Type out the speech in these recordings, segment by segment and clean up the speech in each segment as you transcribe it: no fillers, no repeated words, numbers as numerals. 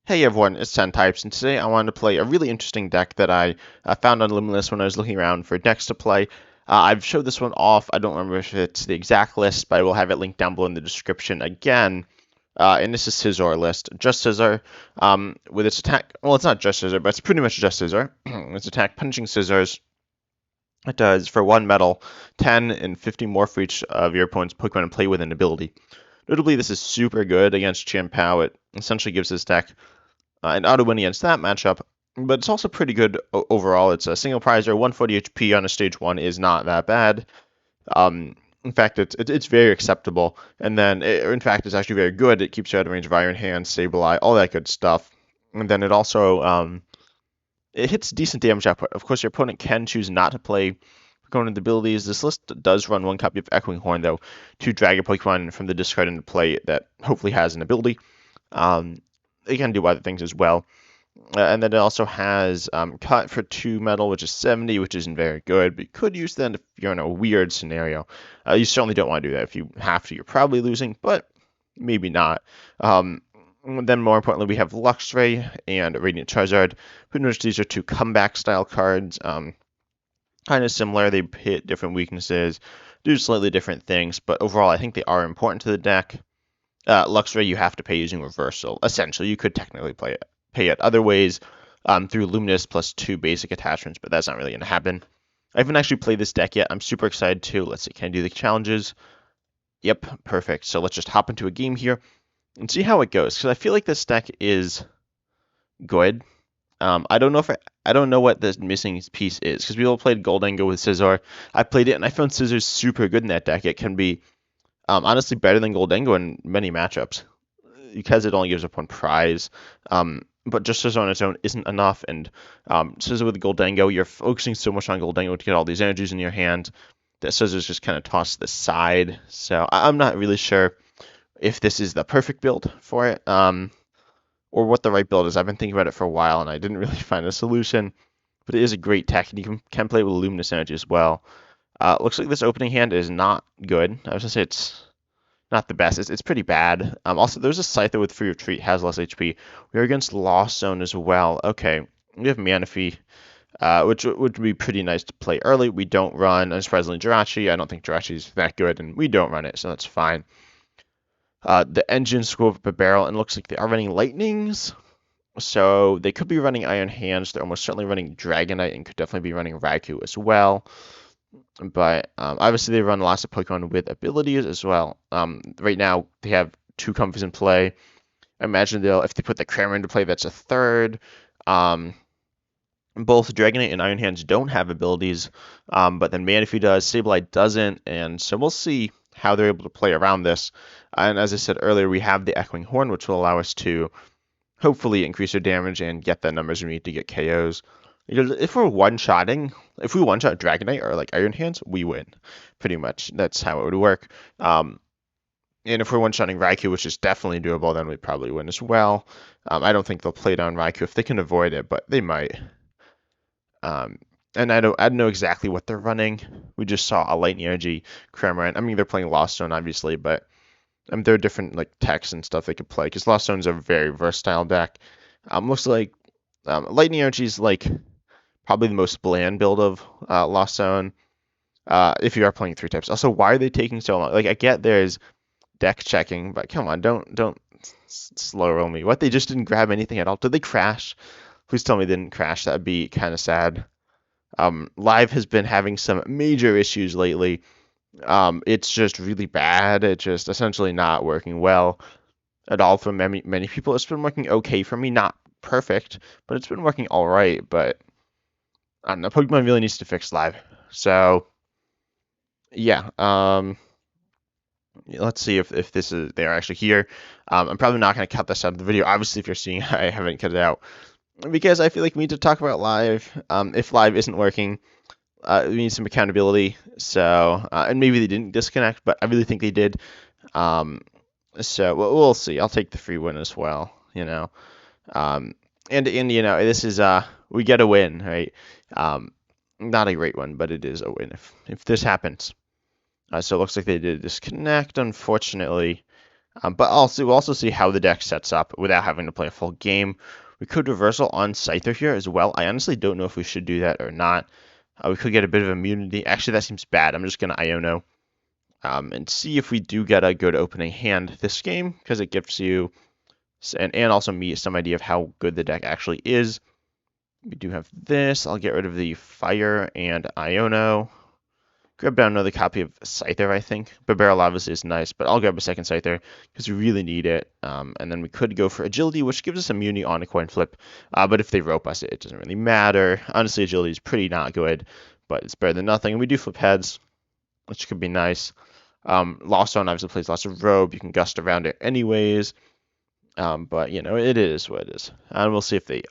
Hey everyone, it's 10 Types, and today I wanted to play a really interesting deck that I found on Luminous when I was looking around for decks to play. I've showed this one off. I don't remember if it's the exact list, but I will have it linked down below in the description again. And this is Scizor list, just Scizor, with its attack. Well, it's not just Scizor, but it's pretty much just Scizor. Its attack, punching Scizors. It does for 1 metal, 10 and 50 more for each of your opponent's Pokemon and play with an ability. Notably, this is super good against Chien-Pao. It essentially gives this deck an auto win against that matchup, but it's also pretty good overall. It's a single prizer, 140 HP on a stage 1 is not that bad. In fact, it's very acceptable, and then in fact it's actually very good. It keeps you out of range of Iron Hand, Sableye, all that good stuff. And then it also it hits decent damage output. Of course, your opponent can choose not to play component abilities. This list does run 1 copy of Echoing Horn though to drag a Pokemon from the discard into play that hopefully has an ability. It can do other things as well. And then it also has cut for 2 metal, which is 70, which isn't very good, but you could use that if you're in a weird scenario. You certainly don't want to do that. If you have to, you're probably losing, but maybe not. Then more importantly, we have Luxray and Radiant Charizard. Pretty much these are 2 comeback style cards. Kind of similar. They hit different weaknesses, do slightly different things, but overall I think they are important to the deck. Luxray you have to pay using Reversal. Essentially, you could technically pay it other ways through Luminous plus 2 basic attachments, but that's not really going to happen. I haven't actually played this deck yet. I'm super excited to. Let's see, can I do the challenges? Yep, perfect. So let's just hop into a game here and see how it goes, because I feel like this deck is good. I don't know what the missing piece is, because people played Goldengo with Scizor. I played it, and I found Scizor super good in that deck. It can be honestly better than Goldengo in many matchups, because it only gives up 1 prize. But just Scizor on its own isn't enough, and Scizor with Goldengo, you're focusing so much on Goldengo to get all these energies in your hand that Scizor's just kind of tossed to the side. So I'm not really sure if this is the perfect build for it, or what the right build is. I've been thinking about it for a while, and I didn't really find a solution. But it is a great tech, and you can play with Luminous Energy as well. Looks like this opening hand is not good. I was going to say it's not the best. It's pretty bad. Also, there's a Scyther with Free Retreat, has less HP. We're against Lost Zone as well. Okay, we have Manaphy, which would be pretty nice to play early. We don't run, unsurprisingly, Jirachi. I don't think Jirachi is that good, and we don't run it, so that's fine. The engine Skwovet Bibarel, and looks like they are running Lightnings. So they could be running Iron Hands. They're almost certainly running Dragonite, and could definitely be running Raikou as well. But obviously they run lots of Pokemon with abilities as well. Right now they have 2 Comfies in play. I imagine if they put the Crammer into play, that's a 3rd. Both Dragonite and Iron Hands don't have abilities, but then Manaphy does, Sableye doesn't, and so we'll see how they're able to play around this. And as I said earlier, we have the Echoing Horn, which will allow us to hopefully increase our damage and get the numbers we need to get KOs. Because if we one-shot Dragonite or like Iron Hands, we win. Pretty much. That's how it would work. And if we're one-shotting Raikou, which is definitely doable, then we probably win as well. I don't think they'll play down Raikou if they can avoid it, but they might. And I don't know exactly what they're running. We just saw a Lightning Energy Cramorant. I mean, they're playing Lost Zone, obviously, but there are different like techs and stuff they could play, because Lost Zone's a very versatile deck. Looks like Lightning Energy is like probably the most bland build of Lost Zone, if you are playing 3 types. Also, why are they taking so long? Like, I get there's deck checking, but come on, don't slow roll me. What, they just didn't grab anything at all? Did they crash? Please tell me they didn't crash. That'd be kind of sad. Live has been having some major issues lately. It's just really bad. It's just essentially not working well at all for many people. It's been working okay for me, not perfect, but it's been working all right. But I don't know, Pokemon really needs to fix Live. So yeah, let's see if they're actually here. I'm probably not going to cut this out of the video. Obviously, if you're seeing I haven't cut it out, because I feel like we need to talk about Live. If Live isn't working, we need some accountability. So, and maybe they didn't disconnect, but I really think they did. So we'll see. I'll take the free win as well, you know. And you know, this is we get a win, right? Not a great one, but it is a win if this happens. So it looks like they did disconnect, unfortunately. But also, we'll also see how the deck sets up without having to play a full game. We could reversal on Scyther here as well. I honestly don't know if we should do that or not. We could get a bit of immunity. Actually, that seems bad. I'm just going to Iono and see if we do get a good opening hand this game, because it gives you, and also me, some idea of how good the deck actually is. We do have this. I'll get rid of the Fire and Iono. Grab down another copy of Scyther, I think. Bibarel obviously is nice, but I'll grab a second Scyther because we really need it. And then we could go for Agility, which gives us immunity on a coin flip. But if they rope us, it doesn't really matter. Honestly, Agility is pretty not good, but it's better than nothing. And we do flip heads, which could be nice. Lost Zone obviously plays lots of Robe. You can gust around it anyways. But, you know, it is what it is. And we'll see if they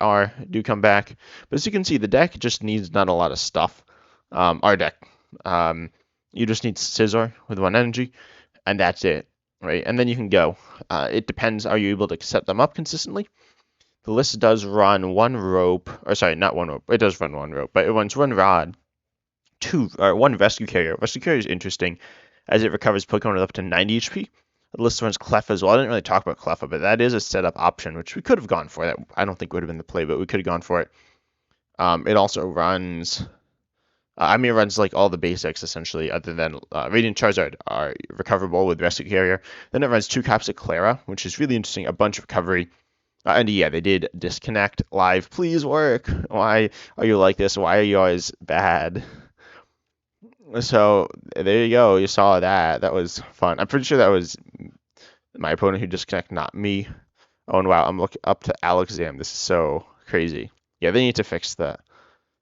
do come back. But as you can see, the deck just needs not a lot of stuff. Our deck. You just need Scizor with 1 energy, and that's it, right? And then you can go. It depends, are you able to set them up consistently? The list does run 1 rope, or sorry, not 1 rope. It does run 1 rope, but it runs 1 rod, 1 rescue carrier. Rescue carrier is interesting as it recovers Pokemon up to 90 HP. The list runs Cleffa as well. I didn't really talk about Cleffa, but that is a setup option, which we could have gone for. That I don't think would have been the play, but we could have gone for it. It also runs. It runs like all the basics essentially, other than Radiant Charizard are recoverable with Rescue Carrier. Then it runs 2 copies of Klara, which is really interesting. A bunch of recovery. And yeah, they did disconnect live. Please work. Why are you like this? Why are you always bad? So there you go. You saw that. That was fun. I'm pretty sure that was my opponent who disconnected, not me. Oh, and wow, I'm looking up to Alexam. This is so crazy. Yeah, they need to fix that.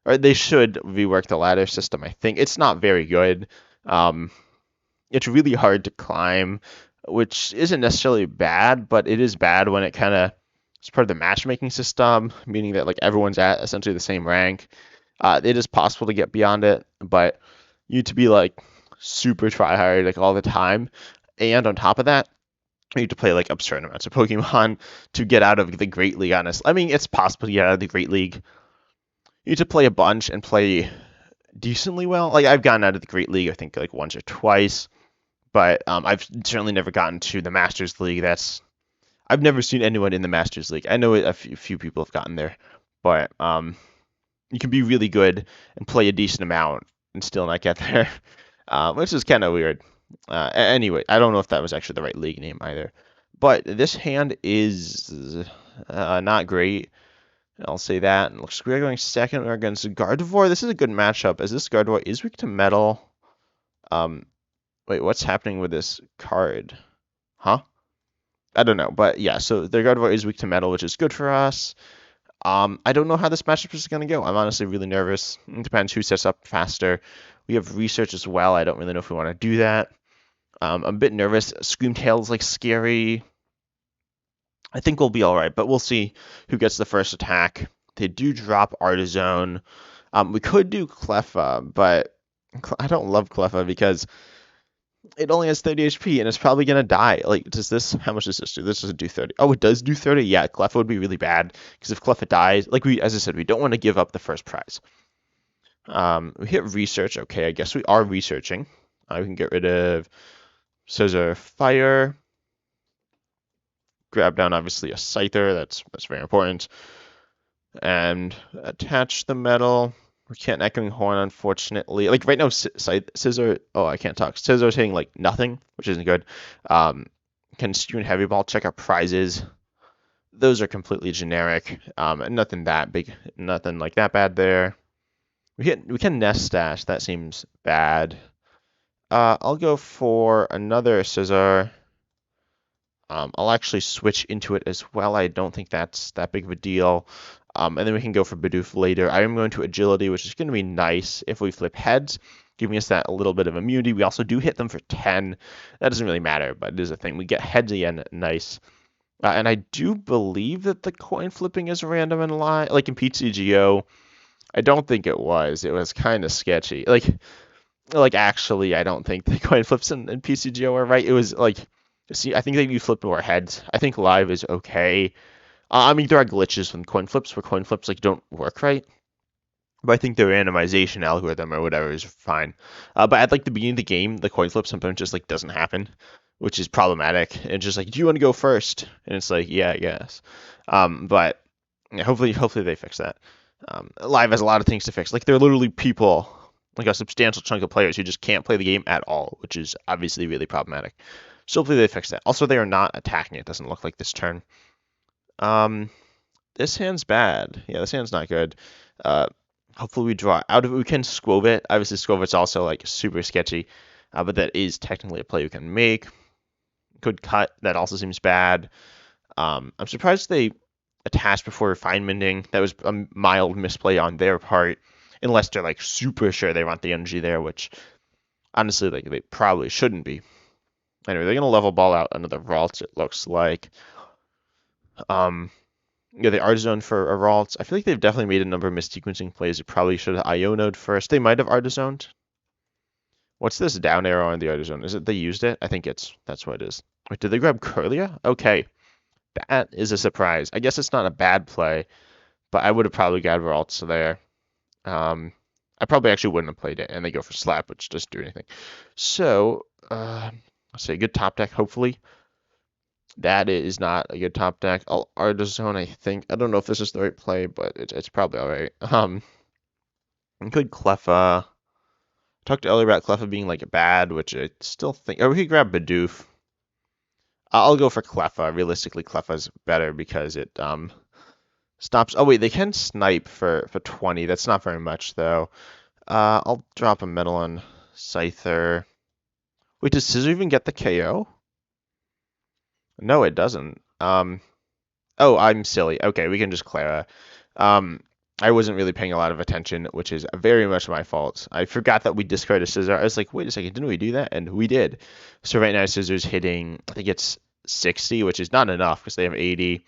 Or they should rework the ladder system, I think. It's not very good. It's really hard to climb, which isn't necessarily bad, but it is bad when it kind of is part of the matchmaking system, meaning that like everyone's at essentially the same rank. It is possible to get beyond it, but you need to be like super try hard like all the time. And on top of that, you need to play like absurd amounts of Pokemon to get out of the Great League, honestly. I mean, it's possible to get out of the Great League. You need to play a bunch and play decently well. Like, I've gotten out of the Great League, I think, like once or twice. But I've certainly never gotten to the Masters League. I've never seen anyone in the Masters League. I know a few people have gotten there. But you can be really good and play a decent amount and still not get there. Which is kind of weird. Anyway, I don't know if that was actually the right league name either. But this hand is not great. I'll say that. And looks we're going second against Gardevoir. This is a good matchup, as this Gardevoir is weak to metal. Wait, what's happening with this card? Huh? I don't know, but yeah, so the Gardevoir is weak to metal, which is good for us. I don't know how this matchup is going to go. I'm honestly really nervous. It depends who sets up faster. We have research as well. I don't really know if we want to do that. I'm a bit nervous. Screamtail's like scary. I think we'll be all right, but we'll see who gets the first attack. They do drop Artazon. We could do Cleffa, but I don't love Cleffa because it only has 30 HP and it's probably going to die. Like, how much does this do? This doesn't do 30. Oh, it does do 30? Yeah, Cleffa would be really bad because if Cleffa dies, as I said, we don't want to give up the first prize. We hit research. Okay, I guess we are researching. We can get rid of Scizor Fire. Grab down, obviously, a Scyther. That's very important. And attach the metal. We can't Echoing Horn, unfortunately. Like, right now, Scizor... Oh, I can't talk. Scizor's hitting, like, nothing, which isn't good. Can Stew and Heavy Ball check our prizes? Those are completely generic. Nothing that big. Nothing, like, that bad there. We can Nest Stash. That seems bad. I'll go for another Scizor. I'll actually switch into it as well. I don't think that's that big of a deal. And then we can go for Bidoof later. I am going to Agility, which is going to be nice if we flip heads, giving us that a little bit of immunity. We also do hit them for 10. That doesn't really matter, but it is a thing. We get heads again, nice. And I do believe that the coin flipping is random and live. Like in PTGO, I don't think it was. It was kind of sketchy. Like actually, I don't think the coin flips in PTGO are right. It was like... See, I think that you flip more heads. I think live is okay. I mean, there are glitches from coin flips where coin flips like don't work right. But I think the randomization algorithm or whatever is fine. But at like the beginning of the game, the coin flip sometimes just like doesn't happen, which is problematic. And just like, do you want to go first? And it's like, yeah, I guess. But yeah, hopefully they fix that. Live has a lot of things to fix. Like there are literally people, like a substantial chunk of players who just can't play the game at all, which is obviously really problematic. So hopefully they fix that. Also, they are not attacking. It doesn't look like this turn. This hand's bad. Yeah, this hand's not good. Hopefully we draw out of it. We can Skwovet. Obviously, Skwovet's also like super sketchy, but that is technically a play we can make. Could cut. That also seems bad. I'm surprised they attached before refinementing. That was a mild misplay on their part, unless they're like super sure they want the energy there, which honestly, like they probably shouldn't be. Anyway, they're gonna level ball out another vault. It looks like. Yeah, they Artazon for a Ralt. I feel like they've definitely made a number of missequencing plays. They probably should have Iono'd first. They might have Artazoned. What's this down arrow on the Artazon? Is it they used it? I think that's what it is. Wait, did they grab Kirlia? Okay. That is a surprise. I guess it's not a bad play, but I would have probably grabbed Ralts there. I probably actually wouldn't have played it, and they go for Slap, which doesn't do anything. So, let's say good top deck, hopefully. That is not a good top deck. Artazon, I think. I don't know if this is the right play, but it's probably all right. Good Cleffa. Talked earlier about Cleffa being like bad, which I still think. Or we could grab Bidoof. I'll go for Cleffa. Realistically, Cleffa's better because it stops. Oh wait, they can snipe for 20. That's not very much though. I'll drop a metal on Scyther. Wait, does Scizor even get the KO? No, it doesn't. Oh, I'm silly. Okay, we can just Klara. I wasn't really paying a lot of attention, which is very much my fault. I forgot that we discarded Scizor. I was like, wait a second, didn't we do that? And we did. So right now Scizor's hitting, I think it's 60, which is not enough because they have 80.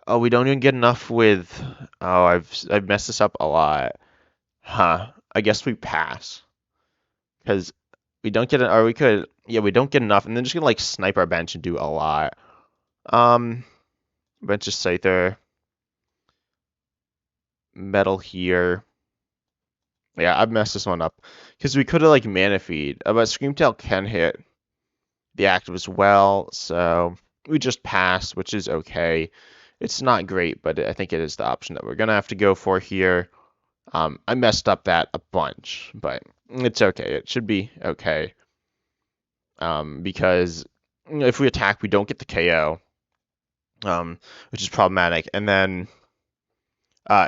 Oh, we don't even get enough with. Oh, I've messed this up a lot. Huh. I guess we pass because we don't get it, or we could. Yeah, we don't get enough, and then just gonna like snipe our bench and do a lot. Bench is Scyther. Metal here. Yeah, I've messed this one up because we could have like Manaphy, but Screamtail can hit the active as well, so we just pass, which is okay. It's not great, but I think it is the option that we're gonna have to go for here. I messed up that a bunch, but it's okay. It should be okay. Because if we attack, we don't get the KO, which is problematic. And then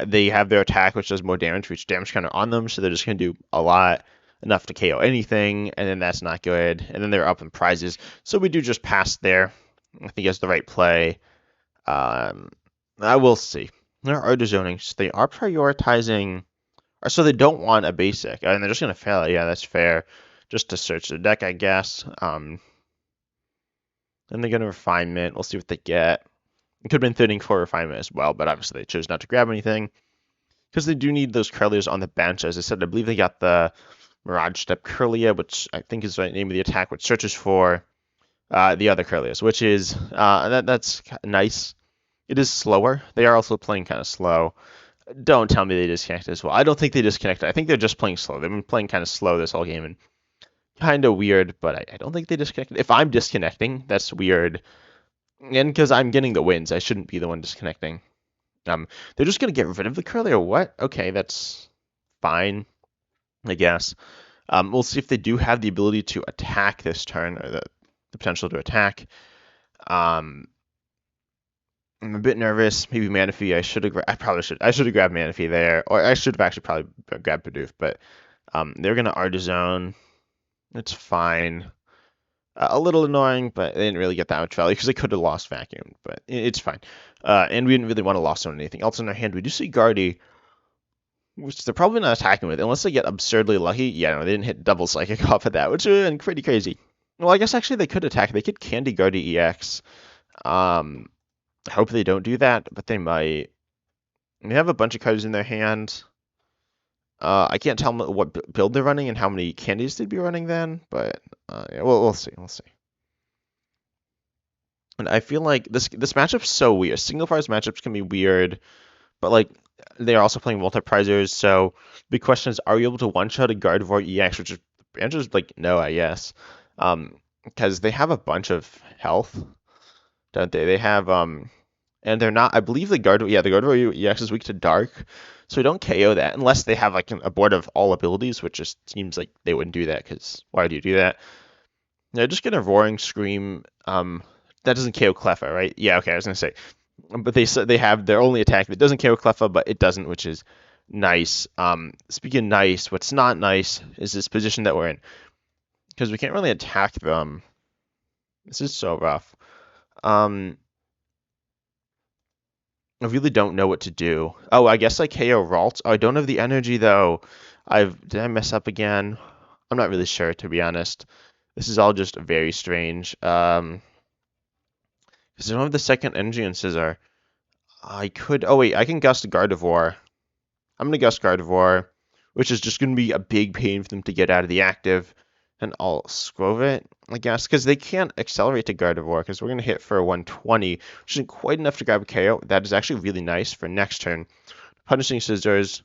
they have their attack, which does more damage for each damage counter on them, so they're just going to do a lot, enough to KO anything, and then that's not good. And then they're up in prizes, so we do just pass there. I think it's the right play. I will see. There are zoning, so they are prioritizing, or so they don't want a basic, and they're just going to fail it. Yeah, that's fair. Just to search the deck, I guess. Then they're going to refinement. We'll see what they get. It could have been thinning for refinement as well, but obviously they chose not to grab anything because they do need those Curlias on the bench. As I said, I believe they got the Mirage Step Curlia, which I think is the name of the attack, which searches for the other Curlias, which is that's nice. It is slower. They are also playing kind of slow. Don't tell me they disconnected as well. I don't think they disconnected. I think they're just playing slow. They've been playing kind of slow this whole game and kind of weird, but I don't think they disconnected. If I'm disconnecting, that's weird. And because I'm getting the wins, I shouldn't be the one disconnecting. They're just going to get rid of the curly or what? Okay, that's fine, I guess. We'll see if they do have the ability to attack this turn, or the potential to attack. I'm a bit nervous. Maybe Manaphy. I should have grabbed Manaphy there, or I should have actually probably grabbed Bidoof. But they're going to Artazon. It's fine. A little annoying, but they didn't really get that much value because they could have lost Vacuum, but it's fine. And we didn't really want to lost on anything else in our hand. We do see Guardy, which they're probably not attacking with, unless they get absurdly lucky. Yeah, no, they didn't hit double Psychic off of that, which would have been pretty crazy. Well, I guess actually they could attack. They could Candy Guardy EX. I hope they don't do that, but they might. They have a bunch of cards in their hand. I can't tell them what build they're running and how many candies they'd be running then, but yeah, we'll see. We'll see. And I feel like this matchup's so weird. Single prize matchups can be weird, but like they are also playing multi-prizers, so the question is, are you able to one-shot a Gardevoir EX, which is answer is like no, I guess. because they have a bunch of health, don't they? They have and they're not. I believe the Gardevoir EX is weak to Dark, so we don't KO that unless they have like a board of all abilities, which just seems like they wouldn't do that. Because why do you do that? They're just gonna Roaring Scream. That doesn't KO Cleffa, right? Yeah, okay, I was gonna say. But they have their only attack that doesn't KO Cleffa, but it doesn't, which is nice. Speaking of nice, what's not nice is this position that we're in, because we can't really attack them. This is so rough. I really don't know what to do. Oh, I guess I KO Ralt. Oh, I don't have the energy though. Did I mess up again? I'm not really sure, to be honest. This is all just very strange. Because I don't have the second energy on Scizor. I could. Oh wait, I can gust Gardevoir. I'm gonna gust Gardevoir, which is just gonna be a big pain for them to get out of the active. And I'll Skwovet, I guess, because they can't accelerate to Gardevoir, because we're gonna hit for a 120, which isn't quite enough to grab a KO. That is actually really nice for next turn. Punishing Scissors.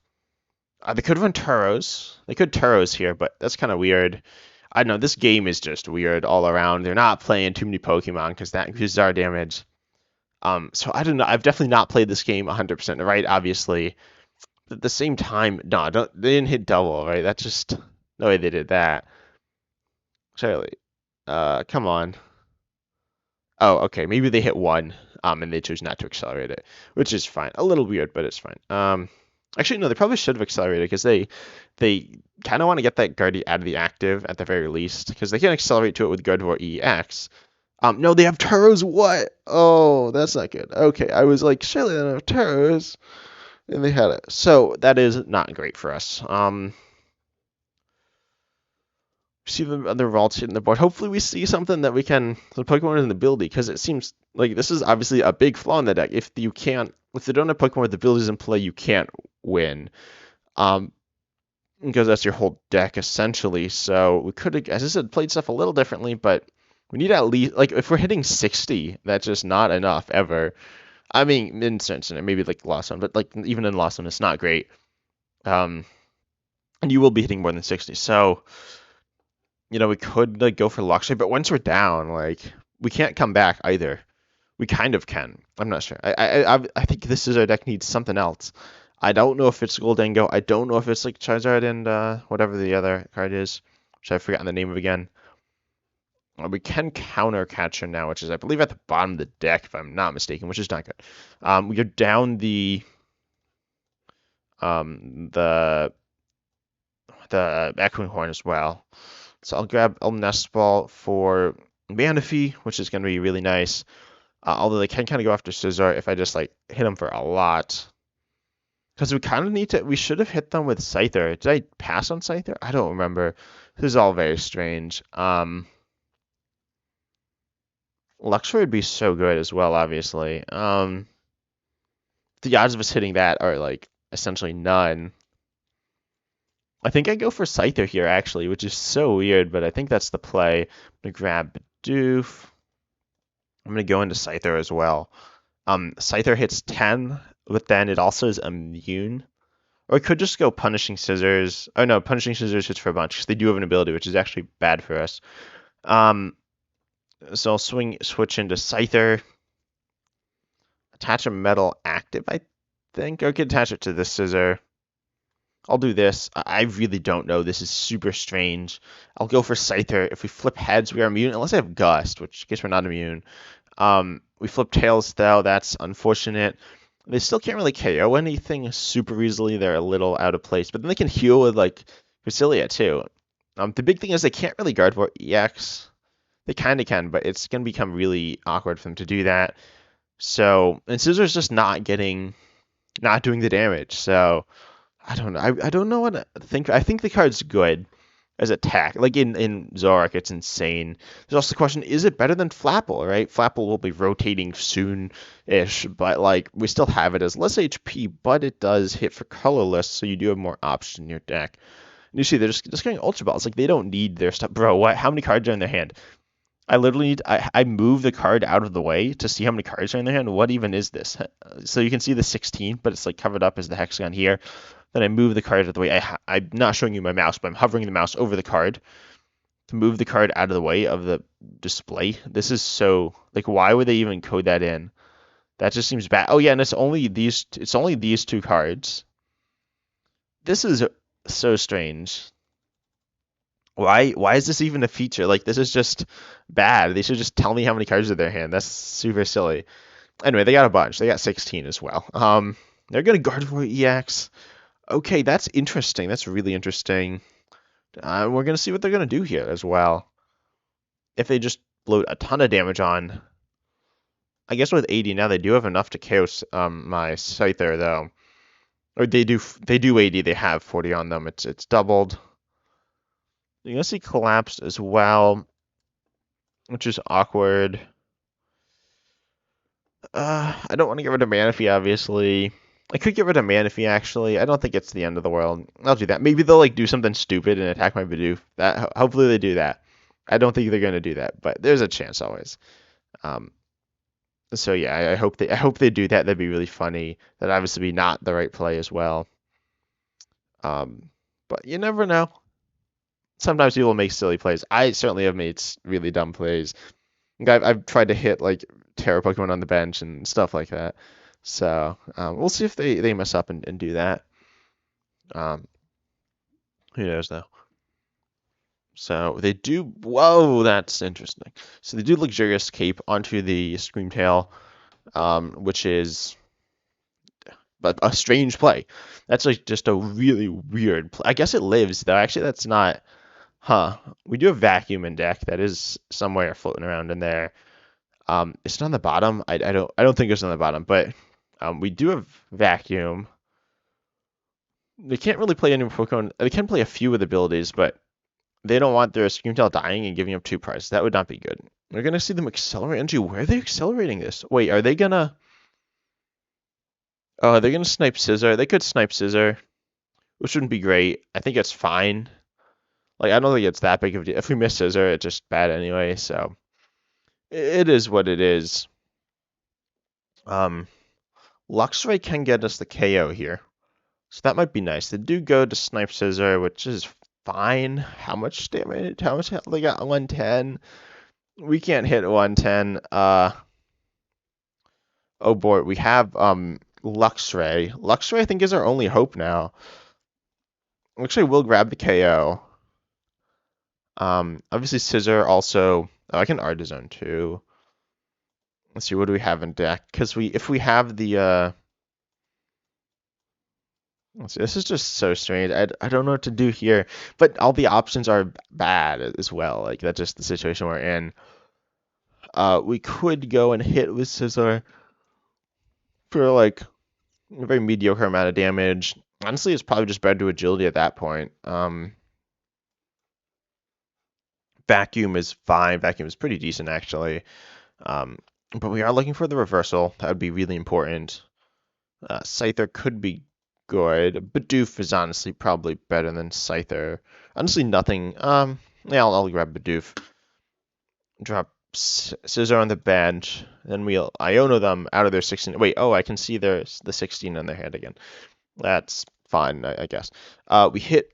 They could run Turos. They could Turos here, but that's kind of weird. I don't know. This game is just weird all around. They're not playing too many Pokemon because that increases our damage. So I don't know. I've definitely not played this game 100% right, obviously. But at the same time, no, they didn't hit double, right? That's just no way they did that. Charlie, come on. Oh, okay. Maybe they hit one, and they chose not to accelerate it, which is fine. A little weird, but it's fine. Actually, no, they probably should have accelerated because they kind of want to get that Guardy out of the active at the very least, because they can accelerate to it with Gardevoir EX. No, they have Turos. What? Oh, that's not good. Okay, I was like, surely they don't have Turos, and they had it. So that is not great for us. See the other vaults hitting the board. Hopefully we see something that we can, the Pokemon in the ability, because it seems like this is obviously a big flaw in the deck. If they don't have Pokemon with abilities in play, you can't win. Because that's your whole deck essentially. So we could have, as I said, played stuff a little differently, but we need at least, like, if we're hitting 60, that's just not enough ever. I mean, in certain, maybe like Lost One, but like even in Lost One, it's not great. And you will be hitting more than 60. So we could like go for Luxray, but once we're down, like we can't come back either. We kind of can. I'm not sure. I think this is our deck needs something else. I don't know if it's Goldengo. I don't know if it's like Charizard and whatever the other card is, which I've forgotten the name of again. We can counter Catcher now, which is I believe at the bottom of the deck, if I'm not mistaken, which is not good. We are down the Echoing Horn as well. So I'll grab a Nest Ball for Manaphy, which is going to be really nice. Although they can kind of go after Scizor if I just like hit them for a lot. Because we kind of need to, we should have hit them with Scyther. Did I pass on Scyther? I don't remember. This is all very strange. Luxray would be so good as well, obviously. The odds of us hitting that are like essentially none. I think I go for Scyther here, actually, which is so weird, but I think that's the play. I'm going to grab Bidoof. I'm going to go into Scyther as well. Scyther hits 10, but then it also is immune. Or I could just go Punishing Scissors. Oh, no, Punishing Scissors hits for a bunch, because they do have an ability, which is actually bad for us. So I'll switch into Scyther. Attach a metal active, I think. I could attach it to this Scizor. I'll do this. I really don't know. This is super strange. I'll go for Scyther. If we flip heads, we are immune, unless I have Gust, which I guess we're not immune. We flip tails, though. That's unfortunate. They still can't really KO anything super easily. They're a little out of place. But then they can heal with, like, Cresselia, too. The big thing is they can't really Gardevoir EX. They kind of can, but it's going to become really awkward for them to do that. So, and Scizor's just not doing the damage. So, I don't know. I don't know what to think. I think the card's good as attack. Like in Zoroark, it's insane. There's also the question, is it better than Flapple, right? Flapple will be rotating soon-ish, but like we still have it as less HP, but it does hit for colorless, so you do have more options in your deck. And you see, they're just getting Ultra Balls. Like, they don't need their stuff. Bro, what? How many cards are in their hand? I literally I move the card out of the way to see how many cards are in their hand. What even is this? So you can see the 16, but it's like covered up as the hexagon here. Then I move the card out of the way. I'm not showing you my mouse, but I'm hovering the mouse over the card to move the card out of the way of the display. This is so, like, why would they even code that in? That just seems bad. Oh yeah, and it's only these two cards. This is so strange. Why is this even a feature? Like, this is just bad. They should just tell me how many cards are in their hand. That's super silly. Anyway, they got a bunch. They got 16 as well. They're gonna Gardevoir EX. Okay, that's interesting. That's really interesting. We're gonna see what they're gonna do here as well. If they just load a ton of damage on, I guess with 80 now they do have enough to KO my Scyther though. Or they do 80. They have 40 on them. It's doubled. You're gonna see collapsed as well, which is awkward. I don't want to get rid of Manaphy, obviously. I could get rid of Manaphy, actually. I don't think it's the end of the world. I'll do that. Maybe they'll like do something stupid and attack my Bidoof. Hopefully they do that. I don't think they're gonna do that, but there's a chance always. So yeah, I hope they do that. That'd be really funny. That'd obviously be not the right play as well. But you never know. Sometimes people make silly plays. I certainly have made really dumb plays. I've tried to hit like Terra Pokemon on the bench and stuff like that. So we'll see if they mess up and do that. Who knows though. So they do. Whoa, that's interesting. So they do Luxurious Cape onto the Screamtail, which is a strange play. That's like just a really weird play. I guess it lives though. Actually, that's not. Huh. We do have Vacuum in deck. That is somewhere floating around in there. It's not on the bottom. I don't think it's on the bottom, but we do have Vacuum. They can't really play any Pokemon. They can play a few with abilities, but they don't want their Screamtail dying and giving up 2 prize. That would not be good. We're gonna see them accelerate energy. Where are they accelerating this? Wait, are they gonna? Oh, they're gonna snipe Scizor. They could snipe Scizor, which wouldn't be great. I think it's fine. Like, I don't think it's that big of a deal. If we miss Scizor, it's just bad anyway, so it is what it is. Luxray can get us the KO here, so that might be nice. They do go to snipe Scizor, which is fine. How much damage? How much health they got? 110. We can't hit 110. Oh boy, we have Luxray. Luxray, I think, is our only hope now. Luxray will grab the KO. Obviously Scizor also. Oh, I can Artazon too. Let's see, what do we have in deck? Because if we have the let's see, this is just so strange. I don't know what to do here, but all the options are bad as well. Like, that's just the situation we're in. We could go and hit with Scizor for like a very mediocre amount of damage. Honestly, it's probably just better to agility at that point. Vacuum is fine. Vacuum is pretty decent, actually. But we are looking for the reversal. That would be really important. Scyther could be good. Bidoof is honestly probably better than Scyther. Honestly, nothing. Yeah, I'll grab Bidoof. Drop Scizor on the bench. Then we'll Iono them out of their 16. Wait, oh, I can see there's the 16 on their hand again. That's fine, I guess. We hit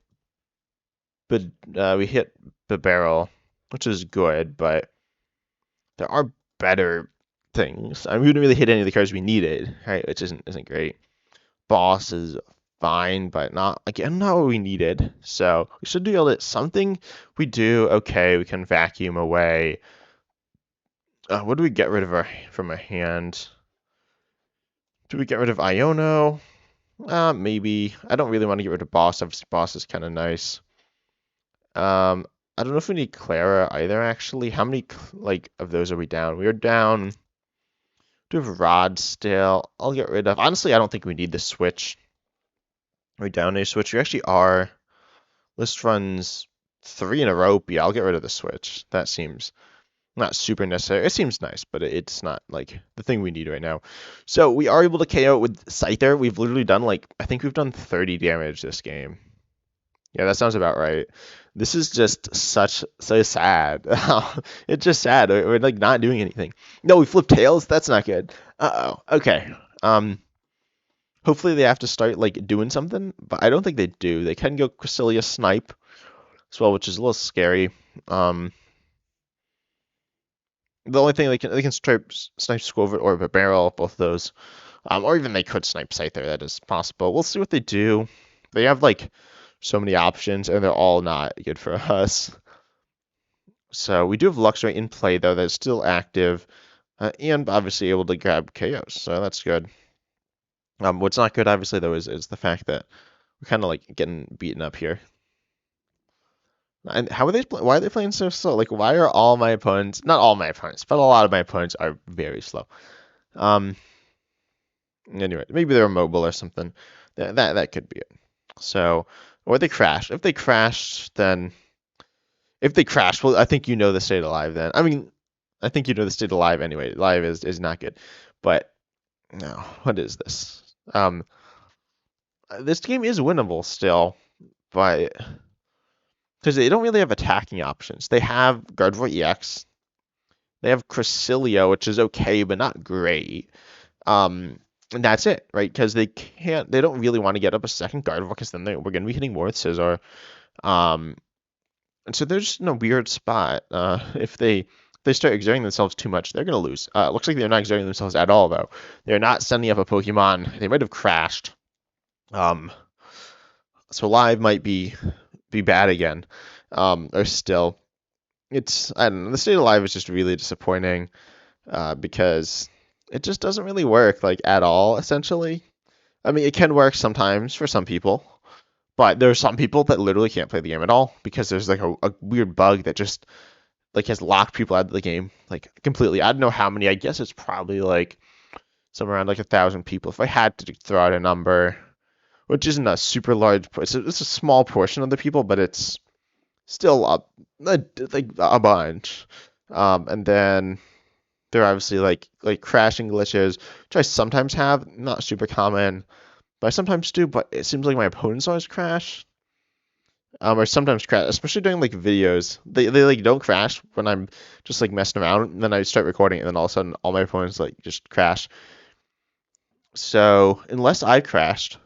Bibarel, which is good, but there are better things. I mean, we didn't really hit any of the cards we needed, right? Which isn't great. Boss is fine, but not what we needed. So we should do something. We do okay. We can vacuum away. What do we get rid of from our hand? Do we get rid of Iono? Maybe. I don't really want to get rid of Boss. Obviously, Boss is kind of nice. I don't know if we need Klara either, actually. How many, of those are we down? We are down. Do have Rod still. I'll get rid of. Honestly, I don't think we need the Switch. Are we down a Switch? We actually are. List runs 3 in a row. Yeah, I'll get rid of the Switch. That seems not super necessary. It seems nice, but it's not like the thing we need right now. So we are able to KO with Scyther. We've literally done I think we've done 30 damage this game. Yeah, that sounds about right. This is just so sad. It's just sad. We're not doing anything. No, we flip tails. That's not good. Uh-oh. Okay. Hopefully they have to start doing something, but I don't think they do. They can go Cresselia Snipe as well, which is a little scary. The only thing they can snipe Skwovet or Bibarel, both of those. Or even they could snipe Scyther. That is possible. We'll see what they do. They have like so many options, and they're all not good for us. So we do have Luxray in play though. That's still active, and obviously able to grab KOs. So that's good. What's not good, obviously, though, is the fact that we're kind of like getting beaten up here. And how are they? Why are they playing so slow? Like, why are all my opponents? Not all my opponents, but a lot of my opponents are very slow. Anyway, maybe they're mobile or something. That could be it. So, or they crash. If they crash, then if they crash, well, I think you know the state of live. Then I mean, I think you know the state of live anyway. Live is not good. But no, what is this? This game is winnable still, but because they don't really have attacking options. They have Gardevoir EX. They have Cresselia, which is okay, but not great. And that's it, right? Because they don't really want to get up a second Gardevoir, because then we're going to be hitting more with Scizor. And so they're just in a weird spot. If they start exerting themselves too much, they're going to lose. It looks like they're not exerting themselves at all, though. They're not sending up a Pokemon. They might have crashed. So live might be bad again. Or still, I don't know. The state of live is just really disappointing, because it just doesn't really work like at all. Essentially, I mean, it can work sometimes for some people, but there are some people that literally can't play the game at all because there's like a weird bug that just like has locked people out of the game like completely. I don't know how many. I guess it's probably like somewhere around like 1,000 people. If I had to throw out a number, which isn't a super large, it's a small portion of the people, but it's still a bunch. And then there are obviously like crashing glitches, which I sometimes have, not super common, but I sometimes do. But it seems like my opponents always crash, or sometimes crash, especially during like videos. They like don't crash when I'm just like messing around, and then I start recording, and then all of a sudden all my opponents like just crash. So unless I crashed,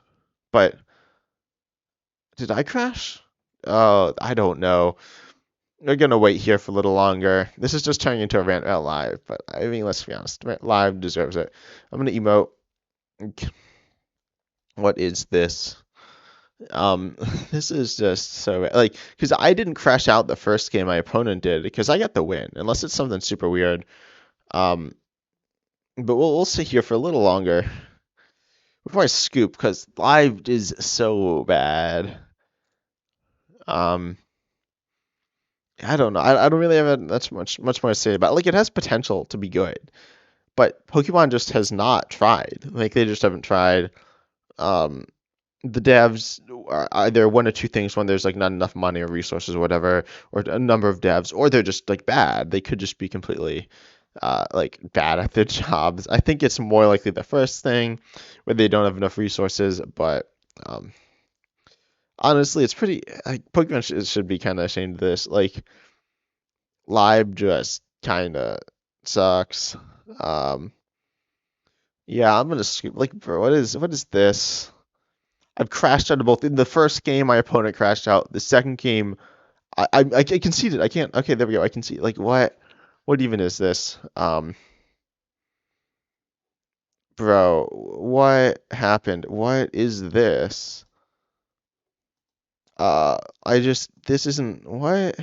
but did I crash? Oh, I don't know. We're gonna wait here for a little longer. This is just turning into a rant about live, but I mean, let's be honest, live deserves it. I'm gonna emote. What is this? This is just so like, because I didn't crash out the first game, my opponent did, because I got the win, unless it's something super weird. But we'll sit here for a little longer before I scoop, because live is so bad. I don't know. I don't really have much more to say about it. Like, it has potential to be good, but Pokemon just has not tried. Like, they just haven't tried. The devs are either one or two things: when there's like not enough money or resources or whatever, or a number of devs, or they're just like bad. They could just be completely like bad at their jobs. I think it's more likely the first thing, where they don't have enough resources. But honestly, it's pretty. Pokemon should be kind of ashamed of this. Like, live just kind of sucks. Yeah, I'm gonna skip. Like, bro, what is this? I've crashed out of both. In the first game, my opponent crashed out. The second game, I conceded. I can't. Okay, there we go. I can see. Like, what even is this? Bro, what happened? What is this? This isn't what.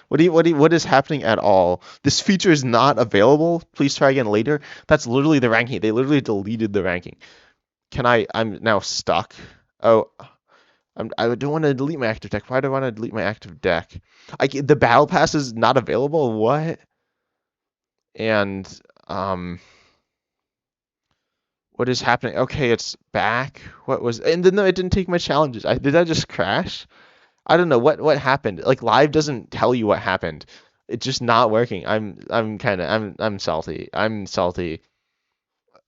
What is happening at all? This feature is not available. Please try again later. That's literally the ranking. They literally deleted the ranking. I'm now stuck. Oh, I don't want to delete my active deck. Why do I want to delete my active deck? The battle pass is not available. What? And what is happening? Okay, it's back. What was? And then no, it didn't take my challenges. Did I just crash? I don't know what happened. Like, live doesn't tell you what happened. It's just not working. I'm salty. I'm salty.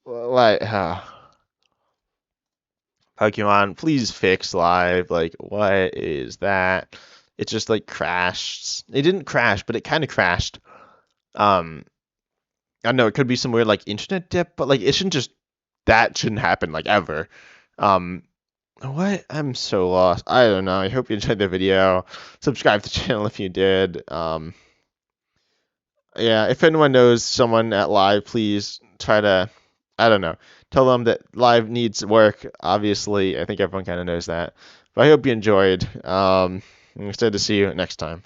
Like, Pokemon, please fix live. Like, what is that? It just like crashed. It didn't crash, but it kind of crashed. I don't know. It could be some weird like internet dip, but like it shouldn't happen like ever. What? I'm so lost. I don't know. I hope you enjoyed the video. Subscribe to the channel if you did. Yeah, if anyone knows someone at Live, please try to, I don't know, tell them that Live needs work. Obviously, I think everyone kind of knows that. But I hope you enjoyed. I'm excited to see you next time.